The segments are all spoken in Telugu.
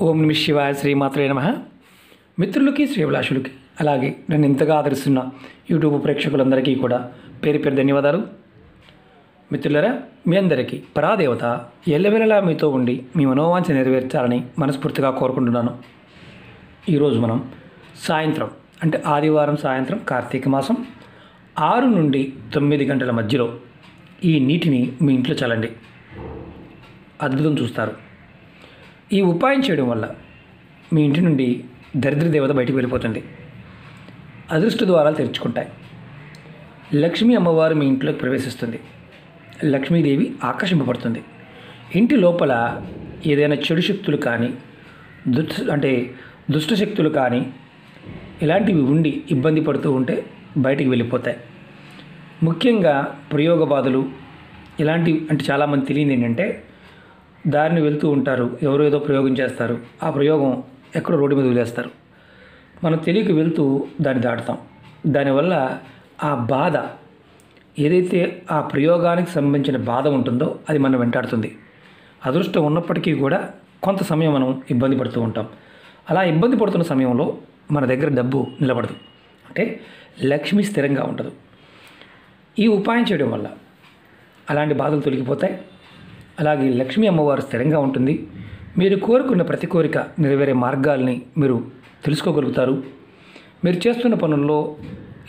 ఓం నమ శివాయ శ్రీమాత్రే నమః. మిత్రులకి శ్రీభిలాషులకి అలాగే నన్ను ఇంతగా ఆదరిస్తున్న యూట్యూబ్ ప్రేక్షకులందరికీ కూడా పేరు పేరు ధన్యవాదాలు. మిత్రులరా, మీ అందరికీ పరాదేవత ఎల్లవెల్లలా మీతో ఉండి మీ మనోవాంఛ నెరవేర్చాలని మనస్ఫూర్తిగా కోరుకుంటున్నాను. ఈరోజు మనం సాయంత్రం అంటే ఆదివారం సాయంత్రం కార్తీక మాసం 6 నుండి 9 గంటల మధ్యలో ఈ నీటిని మీ ఇంట్లో చల్లండి. అద్భుతం చూస్తారు. ఈ ఉపాయం చేయడం వల్ల మీ ఇంటి నుండి దరిద్ర దేవత బయటికి వెళ్ళిపోతుంది. అదృష్ట ద్వారాలు తెరుచుకుంటాయి. లక్ష్మీ అమ్మవారు మీ ఇంట్లోకి ప్రవేశిస్తుంది. లక్ష్మీదేవి ఆకర్షింపబడుతుంది. ఇంటి లోపల ఏదైనా చెడు శక్తులు కానీ దుష్ట శక్తులు కానీ ఇలాంటివి ఉండి ఇబ్బంది పడుతూ ఉంటే బయటికి వెళ్ళిపోతాయి. ముఖ్యంగా ప్రయోగ బాధలు ఇలాంటివి అంటే చాలామంది తెలియదు ఏంటంటే, దారిని వెళ్తూ ఉంటారు, ఎవరో ఏదో ప్రయోగం చేస్తారు, ఆ ప్రయోగం ఎక్కడో రోడ్డు మీద వదిలేస్తారు. మనం తెలియక వెళ్తూ దాన్ని దాటుతాం. దానివల్ల ఆ బాధ ఏదైతే ఆ ప్రయోగానికి సంబంధించిన బాధ ఉంటుందో అది మనం వెంటాడుతుంది. అదృష్టం ఉన్నప్పటికీ కూడా కొంత సమయం మనం ఇబ్బంది పడుతూ ఉంటాం. అలా ఇబ్బంది పడుతున్న సమయంలో మన దగ్గర డబ్బు నిలబడదు, అంటే లక్ష్మి స్థిరంగా ఉండదు. ఈ ఉపాయం చేయడం వల్ల అలాంటి బాధలు తొలగిపోతాయి. అలాగే లక్ష్మీ అమ్మవారు స్థిరంగా ఉంటుంది. మీరు కోరుకున్న ప్రతి కోరిక నెరవేరే మార్గాల్ని మీరు తెలుసుకోగలుగుతారు. మీరు చేస్తున్న పనుల్లో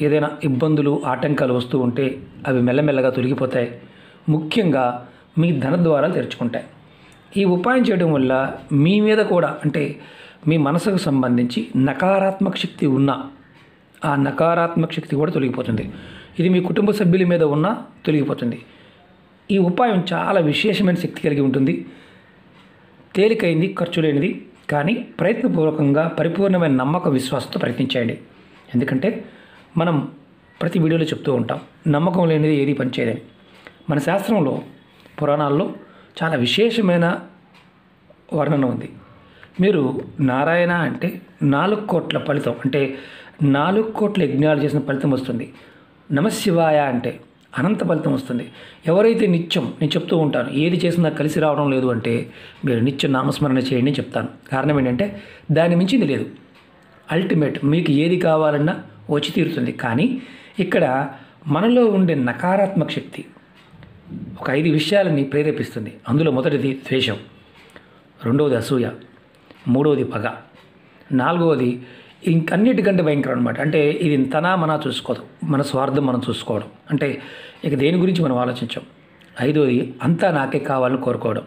ఏదైనా ఇబ్బందులు ఆటంకాలు వస్తూ ఉంటే అవి మెల్లమెల్లగా తొలగిపోతాయి. ముఖ్యంగా మీ ధన ద్వారాలు తెరుచుకుంటాయి. ఈ ఉపాయం చేయడం వల్ల మీ మీద కూడా అంటే మీ మనసుకు సంబంధించి నకారాత్మక శక్తి ఉన్న ఆ నకారాత్మక శక్తి కూడా తొలగిపోతుంది. ఇది మీ కుటుంబ సభ్యుల మీద ఉన్నా తొలగిపోతుంది. ఈ ఉపాయం చాలా విశేషమైన శక్తి కలిగి ఉంటుంది. తేలికైంది, ఖర్చు లేనిది, కానీ ప్రయత్నపూర్వకంగా పరిపూర్ణమైన నమ్మక విశ్వాసంతో ప్రయత్నించండి. ఎందుకంటే మనం ప్రతి వీడియోలో చెప్తూ ఉంటాం, నమ్మకం లేనిది ఏది పనిచేయదని. మన శాస్త్రంలో పురాణాల్లో చాలా విశేషమైన వర్ణన ఉంది. మీరు నారాయణ అంటే 4 కోట్ల ఫలితం, అంటే 4 కోట్ల యజ్ఞాలు చేసిన ఫలితం వస్తుంది. నమశివాయ అంటే అనంత ఫలితం వస్తుంది. ఎవరైతే నిత్యం, నేను చెప్తూ ఉంటాను, ఏది చేసినా కలిసి రావడం లేదు అంటే మీరు నిత్యం నామస్మరణ చేయండి అని చెప్తాను. కారణం ఏంటంటే దాని మించింది లేదు. అల్టిమేట్ మీకు ఏది కావాలన్నా వచ్చి తీరుతుంది. కానీ ఇక్కడ మనలో ఉండే నకారాత్మక శక్తి ఒక 5 విషయాలని ప్రేరేపిస్తుంది. అందులో మొదటిది ద్వేషం, రెండవది అసూయ, మూడవది పగ, నాలుగవది ఇంకన్నిటికంటే భయంకరం అనమాట. అంటే ఇది మనా చూసుకోదు, మన స్వార్థం మనం చూసుకోవడం, అంటే ఇక దేని గురించి మనం ఆలోచించాం. ఐదవది అంతా నాకే కావాలని కోరుకోవడం.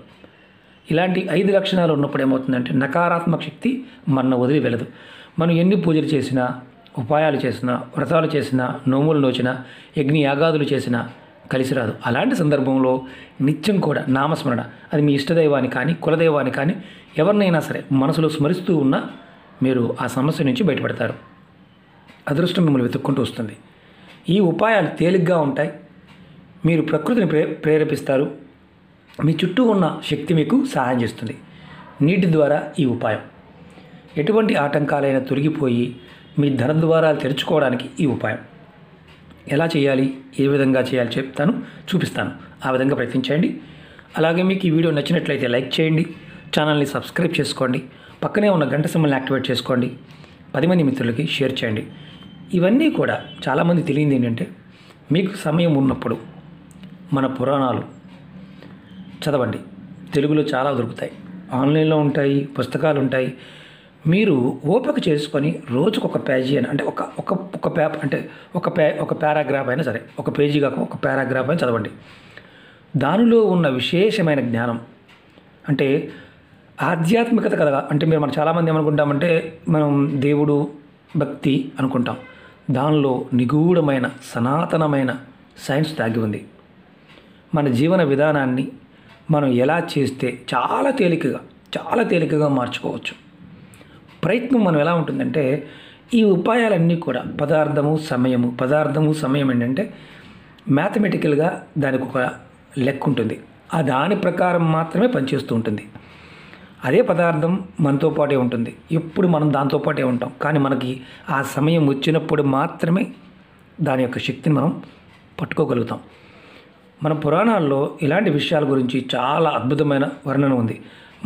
ఇలాంటి 5 లక్షణాలు ఉన్నప్పుడు ఏమవుతుందంటే నకారాత్మక శక్తి మన వదిలి వెళ్ళదు. మనం ఎన్ని పూజలు చేసినా, ఉపాయాలు చేసినా, వ్రతాలు చేసినా, నోములు నోచినా, యజ్ఞ యాగాదులు చేసినా కలిసి రాదు. అలాంటి సందర్భంలో నిత్యం కూడా నామస్మరణ, అది మీ ఇష్టదైవాన్ని కానీ కులదైవాన్ని కానీ ఎవరినైనా సరే మనసులో స్మరిస్తూ ఉన్నా మీరు ఆ సమస్య నుంచి బయటపడతారు. అదృష్టం మిమ్మల్ని వెతుక్కుంటూ వస్తుంది. ఈ ఉపాయాలు తేలిగ్గా ఉంటాయి. మీరు ప్రకృతిని ప్రేరేపిస్తారు. మీ చుట్టూ ఉన్న శక్తి మీకు సహాయం చేస్తుంది. నీటి ద్వారా ఈ ఉపాయం ఎటువంటి ఆటంకాలైనా తొలగిపోయి మీ ధన ద్వారాలు తెరుచుకోవడానికి ఈ ఉపాయం ఎలా చేయాలి, ఏ విధంగా చేయాలి చెప్తాను, చూపిస్తాను. ఆ విధంగా ప్రయత్నించండి. అలాగే మీకు ఈ వీడియో నచ్చినట్లయితే లైక్ చేయండి, ఛానల్ని సబ్స్క్రైబ్ చేసుకోండి, పక్కనే ఉన్న గంట సింబల్ని యాక్టివేట్ చేసుకోండి, 10 మంది మిత్రులకి షేర్ చేయండి. ఇవన్నీ కూడా చాలామంది తెలియంది ఏంటంటే, మీకు సమయం ఉన్నప్పుడు మన పురాణాలు చదవండి. తెలుగులో చాలా దొరుకుతాయి, ఆన్లైన్లో ఉంటాయి, పుస్తకాలు ఉంటాయి. మీరు ఓపిక చేసుకొని రోజుకొక పేజీ అని, అంటే ఒక పారాగ్రాఫ్ అయినా సరే, ఒక పేజీ కాక ఒక పారాగ్రాఫ్ అయినా చదవండి. దానిలో ఉన్న విశేషమైన జ్ఞానం అంటే ఆధ్యాత్మికత కదా. అంటే మనం చాలామంది ఏమనుకుంటామంటే, మనం దేవుడు భక్తి అనుకుంటాం. దానిలో నిగూఢమైన సనాతనమైన సైన్స్ దాగి ఉంది. మన జీవన విధానాన్ని మనం ఎలా చేస్తే చాలా తేలికగా మార్చుకోవచ్చు. ప్రయత్నం మనం ఎలా ఉంటుందంటే, ఈ ఉపాయాలన్నీ కూడా పదార్థము సమయం ఏంటంటే మ్యాథమెటికల్గా దానికి ఒక లెక్క ఉంటుంది. ఆ దాని ప్రకారం మాత్రమే పనిచేస్తూ ఉంటుంది. అదే పదార్థం మనతో పాటే ఉంటుంది, ఎప్పుడు మనం దాంతో పాటే ఉంటాం. కానీ మనకి ఆ సమయం వచ్చినప్పుడు మాత్రమే దాని యొక్క శక్తిని మనం పట్టుకోగలుగుతాం. మన పురాణాల్లో ఇలాంటి విషయాల గురించి చాలా అద్భుతమైన వర్ణన ఉంది.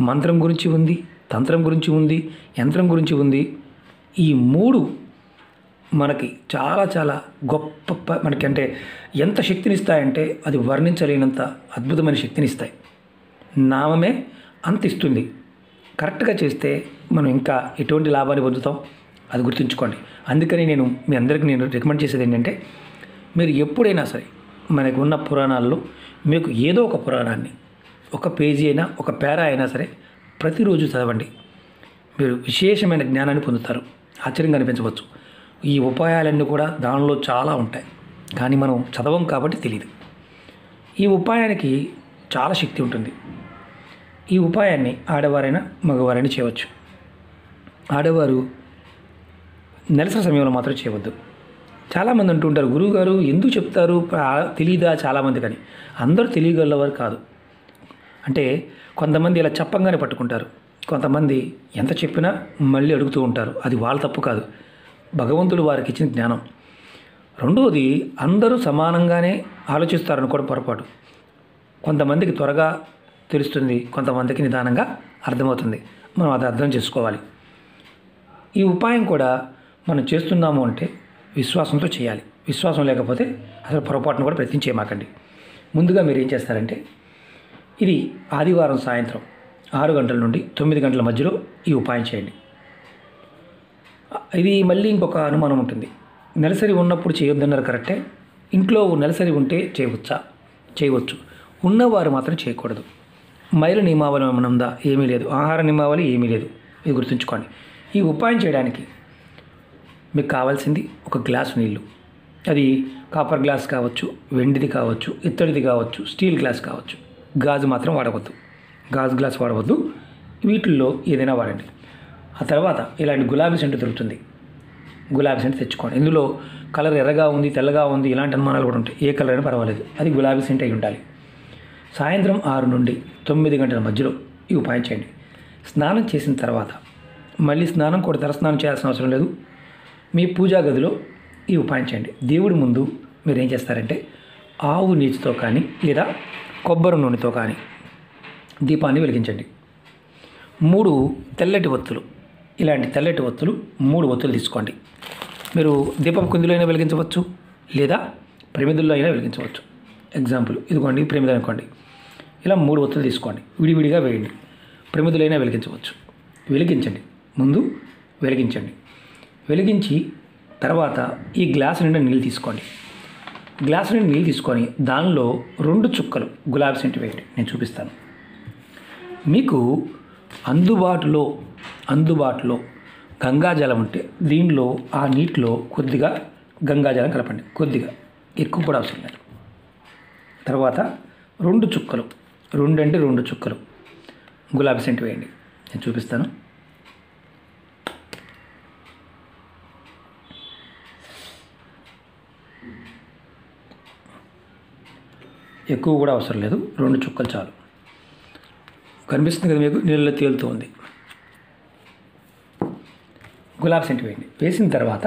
మంత్రం గురించి ఉంది, తంత్రం గురించి ఉంది, యంత్రం గురించి ఉంది. ఈ 3 మనకి చాలా చాలా గొప్ప మనకి అంటే ఎంత శక్తినిస్తాయంటే అది వర్ణించలేనంత అద్భుతమైన శక్తినిస్తాయి. నామమే అంత ఇస్తుంది. కరెక్ట్గా చేస్తే మనం ఇంకా ఎటువంటి లాభాన్ని పొందుతాం అది గుర్తుంచుకోండి. అందుకని మీ అందరికీ రికమెండ్ చేసేది ఏంటంటే, మీరు ఎప్పుడైనా సరే మనకు ఉన్న పురాణాల్లో మీకు ఏదో ఒక పురాణాన్ని, ఒక పేజీ అయినా, ఒక పేరా అయినా సరే ప్రతిరోజు చదవండి. మీరు విశేషమైన జ్ఞానాన్ని పొందుతారు. ఆశ్చర్యంగా అనిపించవచ్చు. ఈ ఉపాయాలన్నీ కూడా దానిలో చాలా ఉంటాయి, కానీ మనం చదవం కాబట్టి తెలియదు. ఈ ఉపాయానికి చాలా శక్తి ఉంటుంది. ఈ ఉపాయాన్ని ఆడవారైనా మగవారైనా చేయవచ్చు. ఆడవారు నెలసరి సమయంలో మాత్రం చేయవద్దు. చాలామంది అంటుంటారు, గురువుగారు ఎందుకు చెప్తారు, తెలియదా చాలామంది. కానీ అందరూ తెలియగలవారు కాదు. అంటే కొంతమంది ఇలా చెప్పంగానే పట్టుకుంటారు, కొంతమంది ఎంత చెప్పినా మళ్ళీ అడుగుతూ ఉంటారు. అది వాళ్ళ తప్పు కాదు, భగవంతుడు వారికి ఇచ్చిన జ్ఞానం. రెండవది, అందరూ సమానంగానే ఆలోచిస్తారనుకోవడం పొరపాటు. కొంతమందికి త్వరగా తెలుస్తుంది, కొంతమందికి నిదానంగా అర్థమవుతుంది. మనం అది అర్థం చేసుకోవాలి. ఈ ఉపాయం కూడా మనం చేస్తున్నాము అంటే విశ్వాసంతో చేయాలి. విశ్వాసం లేకపోతే అసలు పొరపాటును కూడా ప్రయత్నం చేయమాకండి. ముందుగా మీరు ఏం చేస్తారంటే, ఇది ఆదివారం సాయంత్రం 6 గంటల నుండి 9 గంటల మధ్యలో ఈ ఉపాయం చేయండి. ఇది మళ్ళీ ఇంకొక అనుమానం ఉంటుంది, నెలసరి ఉన్నప్పుడు చేయొద్దన్నారు కరెక్టే. ఇంట్లో నెలసరి ఉంటే చేయవచ్చు, ఉన్నవారు మాత్రం చేయకూడదు. మైలు నియమావళి ఏమైనా ఉందా? ఏమీ లేదు. ఆహార నియమావళి ఏమీ లేదు. ఇది గుర్తుంచుకోండి. ఈ ఉపాయం చేయడానికి మీకు కావాల్సింది ఒక గ్లాసు నీళ్ళు. అది కాపర్ గ్లాస్ కావచ్చు, వెండిది కావచ్చు, ఇత్తడిది కావచ్చు, స్టీల్ గ్లాస్ కావచ్చు. గాజు మాత్రం వాడవద్దు. గాజు గ్లాస్ వాడవద్దు. వీటిల్లో ఏదైనా వాడండి. ఆ తర్వాత ఇలాంటి గులాబీ సెంటు దొరుకుతుంది. గులాబీ సెంటు తెచ్చుకోండి. ఇందులో కలర్ ఎర్రగా ఉంది, తెల్లగా ఉంది, ఇలాంటి అనుమానాలు కూడా ఉంటాయి. ఏ కలర్ అయినా పర్వాలేదు, అది గులాబీ సెంటు అయి ఉండాలి. సాయంత్రం 6 నుండి 9 గంటల మధ్యలో ఈ ఉపాయం చేయండి. స్నానం చేసిన తర్వాత మళ్ళీ స్నానం కూడా తలస్నానం చేయాల్సిన అవసరం లేదు. మీ పూజా గదిలో ఈ ఉపాయం చేయండి. దేవుడి ముందు మీరు ఏం చేస్తారంటే, ఆవు నీటితో కానీ లేదా కొబ్బరి నూనెతో కానీ దీపాన్ని వెలిగించండి. 3 తెల్లటి ఒత్తులు, ఇలాంటి తెల్లటి ఒత్తులు 3 ఒత్తులు తీసుకోండి. మీరు దీపం కుందిలో అయినా వెలిగించవచ్చు, లేదా ప్రమిదల్లో అయినా వెలిగించవచ్చు. ఎగ్జాంపుల్ ఇదిగోండి, ప్రమిద అనుకోండి. ఇలా 3 ఒత్తులు తీసుకోండి, విడివిడిగా వేయండి. ప్రమిదలైనా వెలిగించవచ్చు. వెలిగించండి. ముందు వెలిగించి తర్వాత ఈ గ్లాసు నిండా నీళ్ళు తీసుకోండి. గ్లాసు నిండా నీళ్ళు తీసుకొని దానిలో 2 చుక్కలు గులాబీ సెంటు వేయండి. నేను చూపిస్తాను. మీకు అందుబాటులో గంగాజలం ఉంటే దీనిలో ఆ నీటిలో కొద్దిగా గంగాజలం కలపండి. కొద్దిగా, ఎక్కువ కూడా అవసరం లేదు. తర్వాత 2 చుక్కలు, 2 చుక్కలు గులాబీ సెంటు వేయండి. నేను చూపిస్తాను. ఎక్కువ కూడా అవసరం లేదు, 2 చుక్కలు చాలు. కనిపిస్తుంది కదా మీకు, నీళ్ళలో తేలుతూ ఉంది. గులాబీ సెంటు వేయండి. వేసిన తర్వాత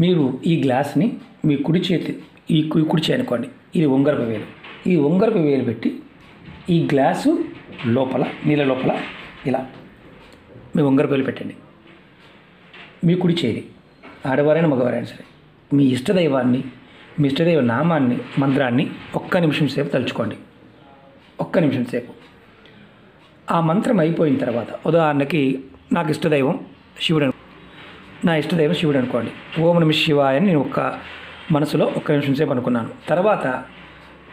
మీరు ఈ గ్లాస్ని మీ కుడి చేయి అనుకోండి. ఇది ఉంగరపు వేలు. ఈ ఉంగరపు వేలు పెట్టి ఈ గ్లాసు లోపల, నీళ్ళ లోపల ఇలా మీ ఉంగరపు వేలు పెట్టండి. మీ కుడి చేయి, ఆడవారైనా మగవారైనా సరే, మీ ఇష్టదైవాన్ని, మీ ఇష్టదైవ నామాన్ని, మంత్రాన్ని 1 నిమిషం సేపు తలుచుకోండి. 1 నిమిషం సేపు. ఆ మంత్రం అయిపోయిన తర్వాత, ఉదాహరణకి నాకు ఇష్టదైవం శివుడు, నా ఇష్టదైవం శివుడు అనుకోండి. ఓం నమః శివాయ అని నేను మనసులో 1 నిమిషం సేపు అనుకున్నాను. తర్వాత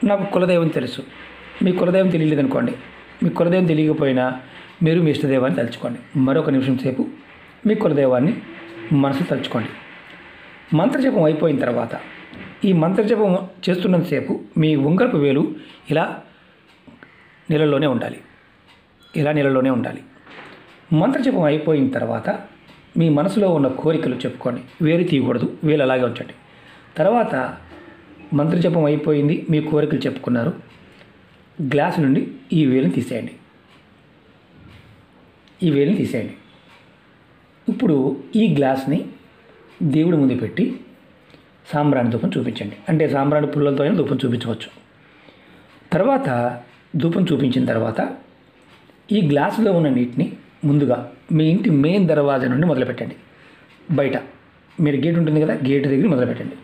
నాకు కులదైవం తెలుసు. మీ కులదైవం తెలియలేదు అనుకోండి. మీ కులదైవం తెలియకపోయినా మీరు మీ ఇష్టదైవాన్ని తలుచుకోండి. మరొక నిమిషం సేపు మీ కులదైవాన్ని మనసు తలుచుకోండి. మంత్రజపం అయిపోయిన తర్వాత, ఈ మంత్రజపం చేస్తున్నంతసేపు మీ ఉంగరపు వేలు ఇలా నీళ్ళలోనే ఉండాలి. మంత్రజపం అయిపోయిన తర్వాత మీ మనసులో ఉన్న కోరికలు చెప్పుకోండి. వేలు తీయకూడదు, వేలు అలాగే ఉంచండి. తర్వాత మంత్రజపం అయిపోయింది, మీ కోరికలు చెప్పుకున్నారు. గ్లాసు నుండి ఈ వేలుని తీసేయండి. ఇప్పుడు ఈ గ్లాస్ని దేవుడి ముందు పెట్టి సాంబ్రాణి ధూపం చూపించండి. అంటే సాంబ్రాణి పుల్లలతో అయినా ధూపం చూపించవచ్చు. తర్వాత ధూపం చూపించిన తర్వాత ఈ గ్లాసులో ఉన్న నీటిని ముందుగా మీ ఇంటి మెయిన్ దర్వాజా నుండి మొదలుపెట్టండి. బయట మీరు గేట్ ఉంటుంది కదా, గేట్ దగ్గర మొదలుపెట్టండి.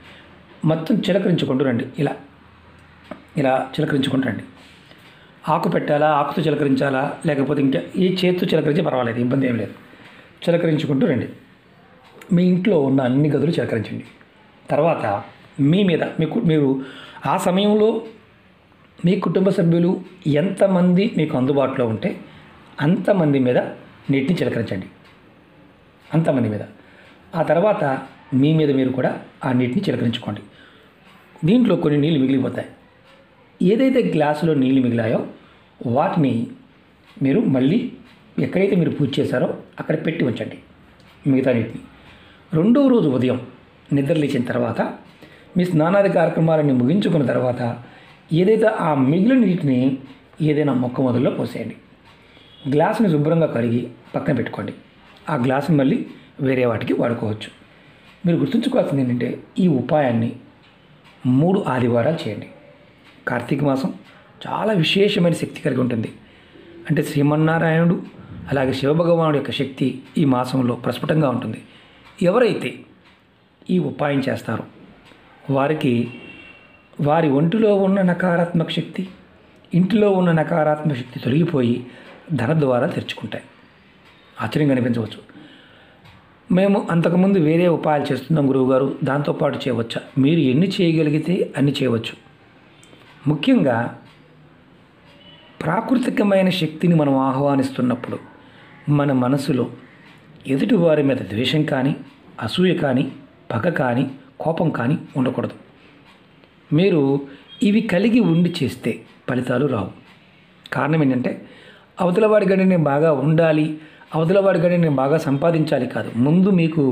మొత్తం చిలకరించుకుంటూ రండి. ఇలా చిలకరించుకుంటూ రండి. ఆకు పెట్టాలా, ఆకుతో చిలకరించాలా, లేకపోతే ఇంకా ఈ చేతితో చిలకరించి పర్వాలేదు, ఇబ్బంది ఏం లేదు. చిలకరించుకుంటూ రండి. మీ ఇంట్లో ఉన్న అన్ని గదులు చిలకరించండి. తర్వాత మీ మీద మీరు ఆ సమయంలో మీ కుటుంబ సభ్యులు ఎంతమంది మీకు అందుబాటులో ఉంటే అంతమంది మీద నీటిని చిలకరించండి. అంతమంది మీద. ఆ తర్వాత మీ మీద మీరు కూడా ఆ నీటిని చిలకరించుకోండి. దీంట్లో కొన్ని నీళ్ళు మిగిలిపోతాయి. ఏదైతే గ్లాసులో నీళ్ళు మిగిలాయో వాటిని మీరు మళ్ళీ ఎక్కడైతే మీరు పూజ చేశారో అక్కడ పెట్టి ఉంచండి మిగతా నీటిని. రెండవ రోజు ఉదయం నిద్ర లేచిన తర్వాత మీ స్నానాది కార్యక్రమాలను ముగించుకున్న తర్వాత ఏదైతే ఆ మిగిలిన నీటిని ఏదైనా మొక్క మొదల్లో పోసేయండి. గ్లాసుని శుభ్రంగా కడిగి పక్కన పెట్టుకోండి. ఆ గ్లాసుని మళ్ళీ వేరే వాటికి వాడుకోవచ్చు. మీరు గుర్తుంచుకోవాల్సింది ఏంటంటే ఈ ఉపాయాన్ని 3 ఆదివారాలు చేయండి. కార్తీక మాసం చాలా విశేషమైన శక్తి కలిగి ఉంటుంది. అంటే శ్రీమన్నారాయణుడు అలాగే శివభగవానుడు యొక్క శక్తి ఈ మాసంలో ప్రస్ఫుటంగా ఉంటుంది. ఎవరైతే ఈ ఉపాయం చేస్తారో వారికి వారి ఒంటిలో ఉన్న నకారాత్మక శక్తి, ఇంటిలో ఉన్న నకారాత్మక శక్తి తొలగిపోయి ధన ద్వారా తెరుచుకుంటాయి. ఆశ్చర్యంగా అనిపించవచ్చు. మేము అంతకుముందు వేరే ఉపాయాలు చేస్తున్నాం గురువుగారు, దాంతోపాటు చేయవచ్చా? మీరు ఎన్ని చేయగలిగితే అన్ని చేయవచ్చు. ముఖ్యంగా ప్రాకృతికమైన శక్తిని మనం ఆహ్వానిస్తున్నప్పుడు మన మనసులో ఎదుటి వారి మీద ద్వేషం కానీ, అసూయ కానీ, పగ కానీ, కోపం కానీ ఉండకూడదు. మీరు ఇవి కలిగి ఉండి చేస్తే ఫలితాలు రావు. కారణం ఏంటంటే అవతలవాడి గడి నేను బాగా ఉండాలి, అవతలవాడి గడి నేను బాగా సంపాదించాలి కాదు. ముందు మీకు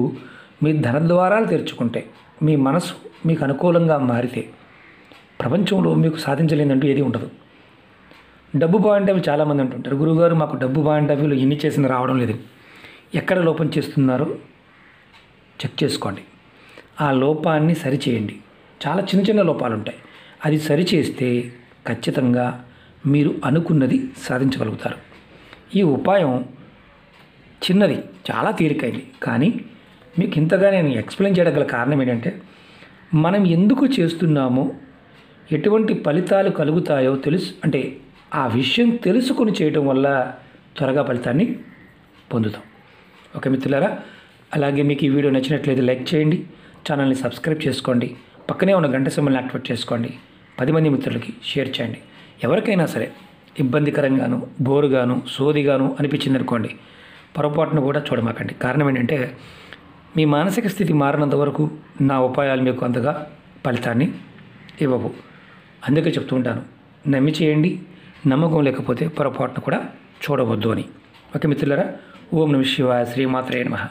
మీ ధన ద్వారాలు తెరుచుకుంటే, మీ మనసు మీకు అనుకూలంగా మారితే ప్రపంచంలో మీకు సాధించలేదంటూ ఏది ఉండదు. డబ్బు పాయింట్ ఆఫ్ చాలామంది అంటుంటారు, గురువుగారు మాకు డబ్బు పాయింట్ ఆఫ్ వ్యూలో ఎన్ని చేసిన రావడం లేదు. ఎక్కడ లోపం చేస్తున్నారో చెక్ చేసుకోండి. ఆ లోపాన్ని సరిచేయండి. చాలా చిన్న చిన్న లోపాలు ఉంటాయి. అది సరిచేస్తే ఖచ్చితంగా మీరు అనుకున్నది సాధించగలుగుతారు. ఈ ఉపాయం చిన్నది, చాలా తేలికైంది, కానీ మీకు ఇంతగా నేను ఎక్స్ప్లెయిన్ చేయడం గల కారణం ఏంటంటే మనం ఎందుకు చేస్తున్నామో, ఎటువంటి ఫలితాలు కలుగుతాయో అంటే ఆ విషయం తెలుసుకొని చేయటం వల్ల త్వరగా ఫలితాన్ని పొందుతాం. ఓకే మిత్రులారా, అలాగే మీకు ఈ వీడియో నచ్చినట్లయితే లైక్ చేయండి, ఛానల్ని సబ్స్క్రైబ్ చేసుకోండి, పక్కనే ఉన్న గంట సింబల్ని యాక్టివేట్ చేసుకోండి, 10 మంది మిత్రులకి షేర్ చేయండి. ఎవరికైనా సరే ఇబ్బందికరంగాను, బోరుగాను, సోదిగాను అనిపించింది అనుకోండి, పొరపాటును కూడా చూడమాకండి. కారణం ఏంటంటే మీ మానసిక స్థితి మారినంత వరకు నా ఉపాయాలు మీకు అంతగా ఫలితాన్ని ఇవ్వవు. అందుకే చెప్తూ ఉంటాను, నమ్మి చేయండి, నమ్మకం లేకపోతే పొరపాటును కూడా చూడవద్దు అని. ఓకే మిత్రులారా, ఓం నమః శివాయ, శ్రీమాత్రే నమః.